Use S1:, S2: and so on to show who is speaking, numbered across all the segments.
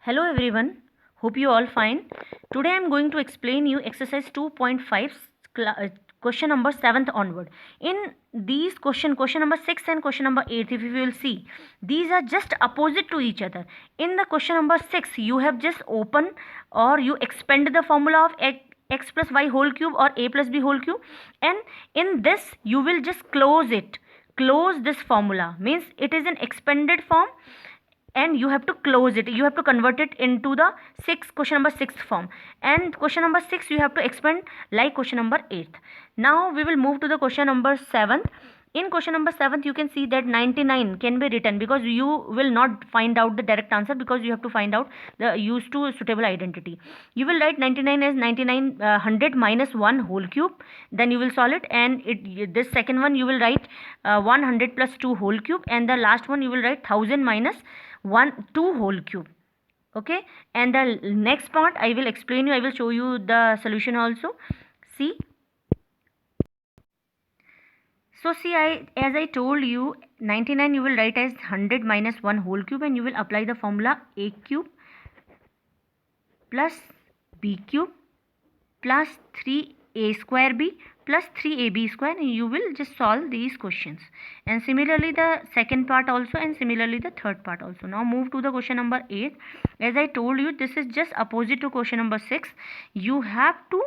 S1: Hello everyone, hope you all fine. Today I am going to explain you exercise 2.5 question number 7th onward. In these question number 6 and question number 8, if you will see, these are just opposite to each other. In the question number 6, you have just opened or you expand the formula of x plus y whole cube or a plus b whole cube, and in this you will just close this formula, means it is an expanded form and you have to close it, you have to convert it into the question number 6 form, and question number 6 you have to expand like question number 8. Now we will move to the question number 7. In question number 7 you can see that 99 can be written, because you will not find out the direct answer, because you have to find out the used to suitable identity. You will write 99 as 100 minus 1 whole cube, then you will solve it, and this second one you will write 100 plus 2 whole cube, and the last one you will write 1000 minus 2 whole cube. Okay, and the next part I will explain you, I will show you the solution also. See, so see, as I told you, 99 you will write as 100 minus 1 whole cube, and you will apply the formula a cube plus b cube plus 3a square b plus 3ab square, and you will just solve these questions. And similarly the second part also, and similarly the third part also. Now move to the question number 8. As I told you, this is just opposite to question number 6. You have to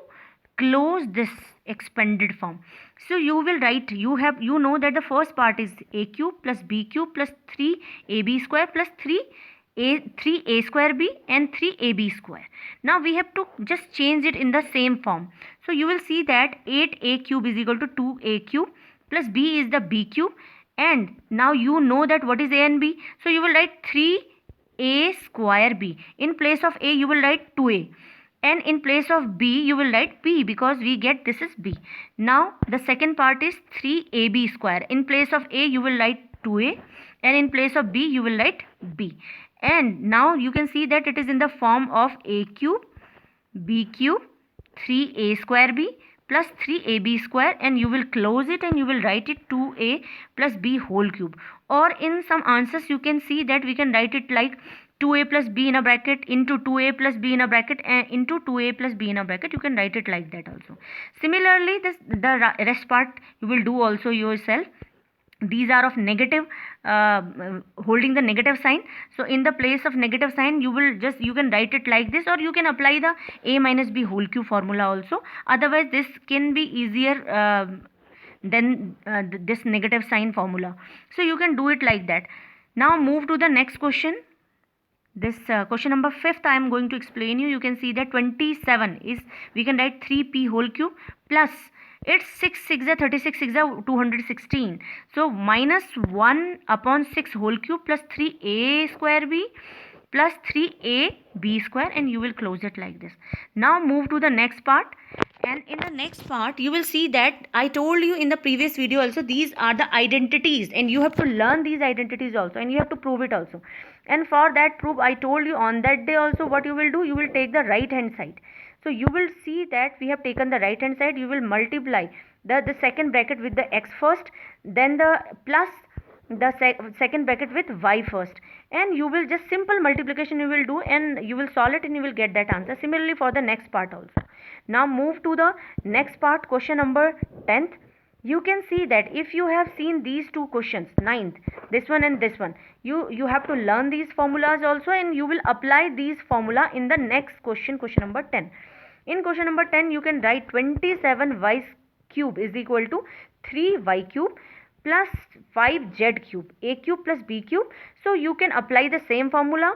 S1: close this expanded form. So you will write, you know that the first part is a cube plus b cube plus 3ab square plus 3a square b and 3ab square. Now we have to just change it in the same form. So you will see that 8a cube is equal to 2a cube plus b is the b cube, and now you know that what is a and b. So you will write 3a square b. In place of a you will write 2a, and in place of b you will write b, because we get this is b. Now the second part is 3ab square. In place of a you will write 2a, and in place of b you will write b. And now you can see that it is in the form of a cube, b cube, 3a square b plus 3ab square, and you will close it and you will write it 2a plus b whole cube. Or in some answers you can see that we can write it like 2a plus b in a bracket into 2a plus b in a bracket and into 2a plus b in a bracket. You can write it like that also. Similarly, the rest part you will do also yourself. These are of negative, holding the negative sign. So in the place of negative sign you can write it like this, or you can apply the a minus b whole cube formula also. Otherwise this can be easier than this negative sign formula. So you can do it like that. Now move to the next question. This question number 5th I am going to explain you. You can see that 27 is, we can write 3p whole cube plus it's 6 6 are 36 6 are 216. So minus 1 upon 6 whole cube plus 3a square b plus 3ab square, and you will close it like this. Now move to the next part, and in the next part you will see that I told you in the previous video also, these are the identities, and you have to learn these identities also, and you have to prove it also. And for that proof I told you on that day also, what you will do, you will take the right hand side. So you will see that we have taken the right hand side. You will multiply the second bracket with the x first, then the plus the second bracket with y first, and you will just simple multiplication you will do, and you will solve it and you will get that answer. Similarly for the next part also. Now move to the next part, question number 10th. You can see that if you have seen these two questions, 9th, this one and this one, you have to learn these formulas also, and you will apply these formula in the next question, question number 10. In question number 10 you can write 27y cube is equal to 3y cube plus 5z cube, a cube plus b cube. So you can apply the same formula,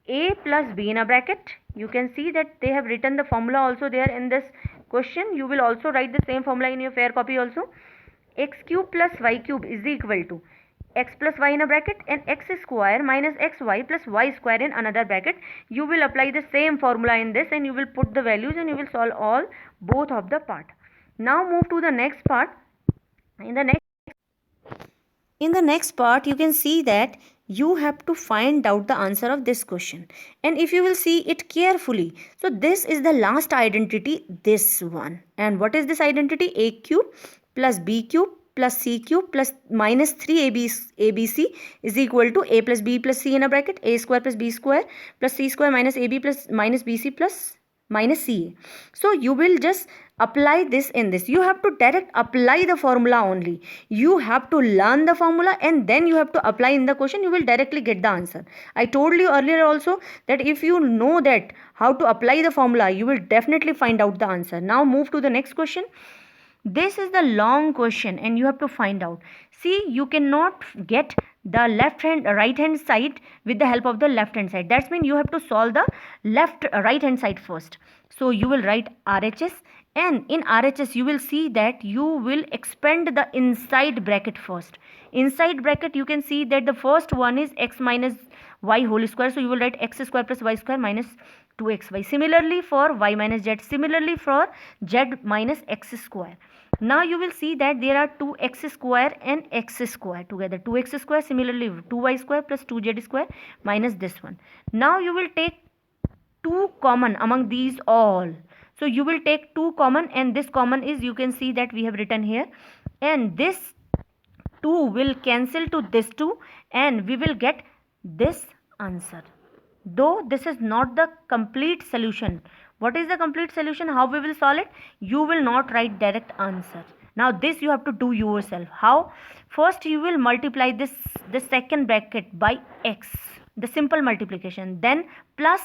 S1: a plus b in a bracket. You can see that they have written the formula also there in this question. You will also write the same formula in your fair copy also. X cube plus y cube is equal to x plus y in a bracket and x square minus xy plus y square in another bracket. You will apply the same formula in this, and you will put the values, and you will solve both of the part. Now move to the next part. In the next part you can see that you have to find out the answer of this question, and if you will see it carefully, so this is the last identity, this one. And what is this identity? A cube plus b cube plus c cube plus minus 3abc is equal to a plus b plus c in a bracket a square plus b square plus c square minus ab plus minus bc plus minus ca. So you will just apply this in this. You have to direct apply the formula only. You have to learn the formula and then you have to apply in the question. You will directly get the answer. I told you earlier also that if you know that how to apply the formula, you will definitely find out the answer. Now move to the next question. This is the long question and you have to find out. See, you cannot get the right hand side with the help of the left hand side. That means you have to solve the right hand side first. So you will write RHS, and in RHS you will see that you will expand the inside bracket first. Inside bracket you can see that the first one is x minus y whole square. So you will write x square plus y square minus 2xy. Similarly for y minus z. Similarly for z minus x square. Now you will see that there are 2x square and x square together. 2x square, similarly 2y square plus 2z square minus this one. Now you will take 2 common among these all. So you will take 2 common, and this common is, you can see that we have written here, and this 2 will cancel to this 2 and we will get this answer. Though this is not the complete solution. What is the complete solution? How we will solve it? You will not write direct answer. Now this you have to do yourself. How? First you will multiply the second bracket by x, the simple multiplication. Then plus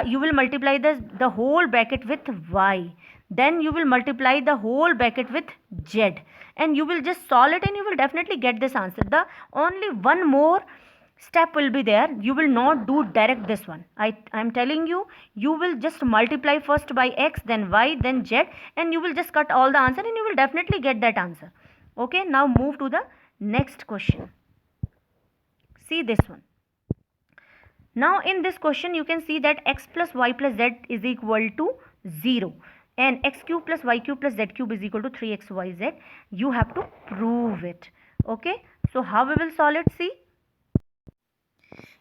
S1: you will multiply the whole bracket with y. Then you will multiply the whole bracket with z, and you will just solve it and you will definitely get this answer. The only one more step will be there. You will not do direct this one. I am telling you, you will just multiply first by x, then y, then z, and you will just cut all the answer and you will definitely get that answer. Okay, now move to the next question. See this one. Now in this question you can see that x plus y plus z is equal to 0 and x cube plus y cube plus z cube is equal to 3xyz. You have to prove it. Okay, so how we will solve it? See,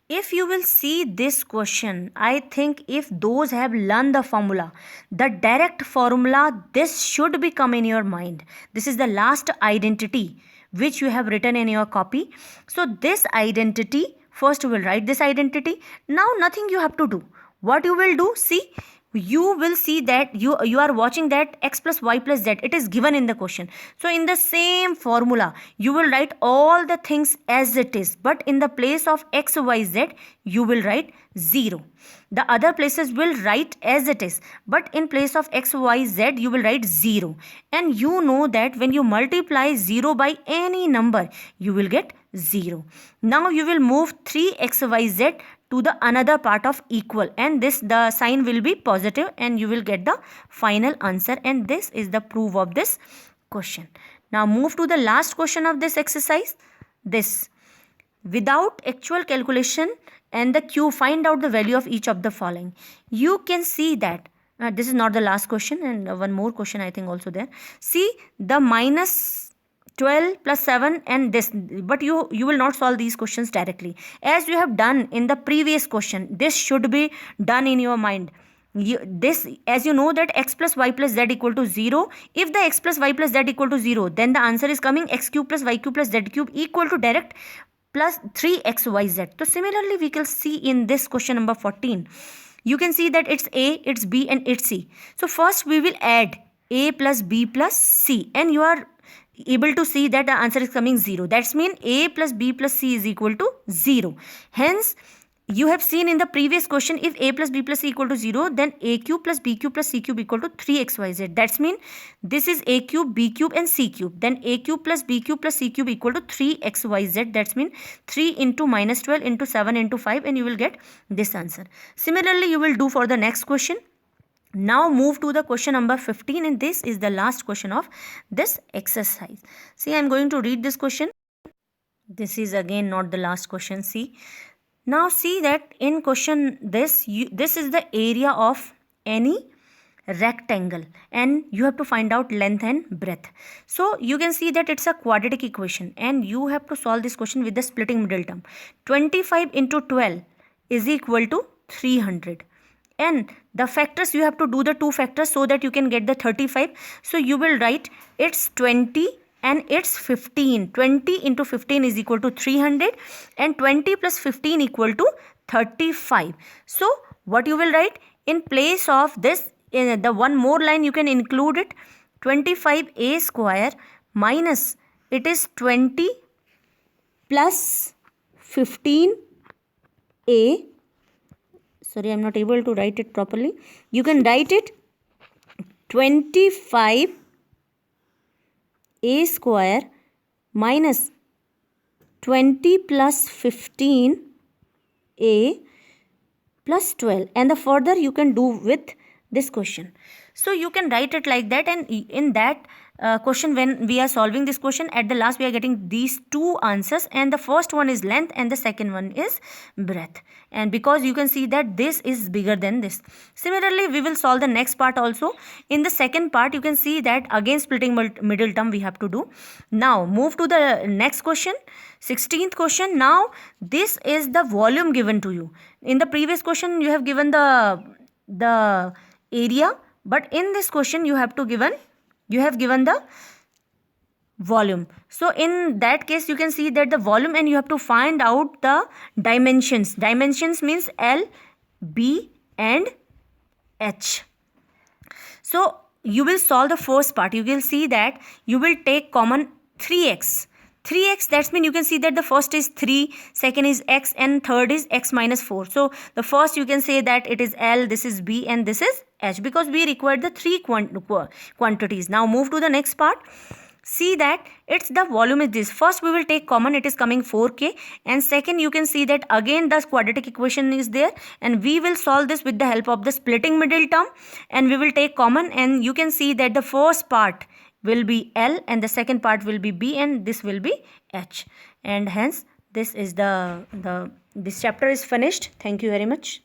S1: if you will see this question, I think if those have learned the formula, the direct formula, this should become in your mind. This is the last identity which you have written in your copy. So this identity, first you will write this identity. Now nothing you have to do. What you will do, see, you will see that you are watching that x plus y plus z, it is given in the question. So in the same formula you will write all the things as it is, but in the place of x y z you will write 0. The other places will write as it is, but in place of x y z you will write 0. And you know that when you multiply 0 by any number you will get 0. Now you will move 3xyz to the another part of equal, and this the sign will be positive and you will get the final answer, and this is the proof of this question. Now move to the last question of this exercise. This, without actual calculation and the q, find out the value of each of the following. You can see that this is not the last question, and one more question I think also there. See the minus 12 plus 7 and this, but you will not solve these questions directly as you have done in the previous question. This should be done in your mind. This, as you know that x plus y plus z equal to 0, if the x plus y plus z equal to 0, then the answer is coming x cube plus y cube plus z cube equal to direct plus 3xyz. So similarly we can see in this question number 14, you can see that it's a, it's b and it's c. So first we will add a plus b plus c, and you are able to see that the answer is coming 0. That's mean a plus b plus c is equal to 0. Hence you have seen in the previous question, if a plus b plus c equal to 0, then a cube plus b cube plus c cube equal to 3xyz. That's mean this is a cube, b cube and c cube. Then a cube plus b cube plus c cube equal to 3xyz. That's mean 3 into minus 12 into 7 into 5, and you will get this answer. Similarly you will do for the next question. Now move to the question number 15, and this is the last question of this exercise. See, I am going to read this question. This is again not the last question. See, now see that in question this is the area of any rectangle and you have to find out length and breadth. So you can see that it's a quadratic equation and you have to solve this question with the splitting middle term. 25 into 12 is equal to 300. And the factors, you have to do the two factors so that you can get the 35. So you will write it's 20 and it's 15. 20 into 15 is equal to 300 and 20 plus 15 equal to 35. So what you will write in place of this, in the one more line you can include it, 25a square minus it is 20 plus 15a. Sorry, I'm not able to write it properly. You can write it 25 a square minus 20 plus 15 a plus 12, and the further you can do with this question. So you can write it like that, and in that question, when we are solving this question, at the last we are getting these two answers, and the first one is length and the second one is breadth, and because you can see that this is bigger than this. Similarly, we will solve the next part also. In the second part, you can see that again splitting middle term we have to do. Now move to the next question, 16th question. Now this is the volume given to you. In the previous question you have given the area, but in this question you have given the volume. So in that case you can see that the volume, and you have to find out the dimensions. Dimensions means L, B and H. So you will solve the first part. You will see that you will take common 3x. 3x, that means you can see that the first is 3, second is x, and third is x minus 4. So the first you can say that it is L, this is B and this is H, because we required the three quantities. Now move to the next part. See that it's the volume is this. First we will take common, it is coming 4k, and second you can see that again the quadratic equation is there, and we will solve this with the help of the splitting middle term, and we will take common, and you can see that the first part will be L and the second part will be B and this will be H, and hence this is this chapter is finished. Thank you very much.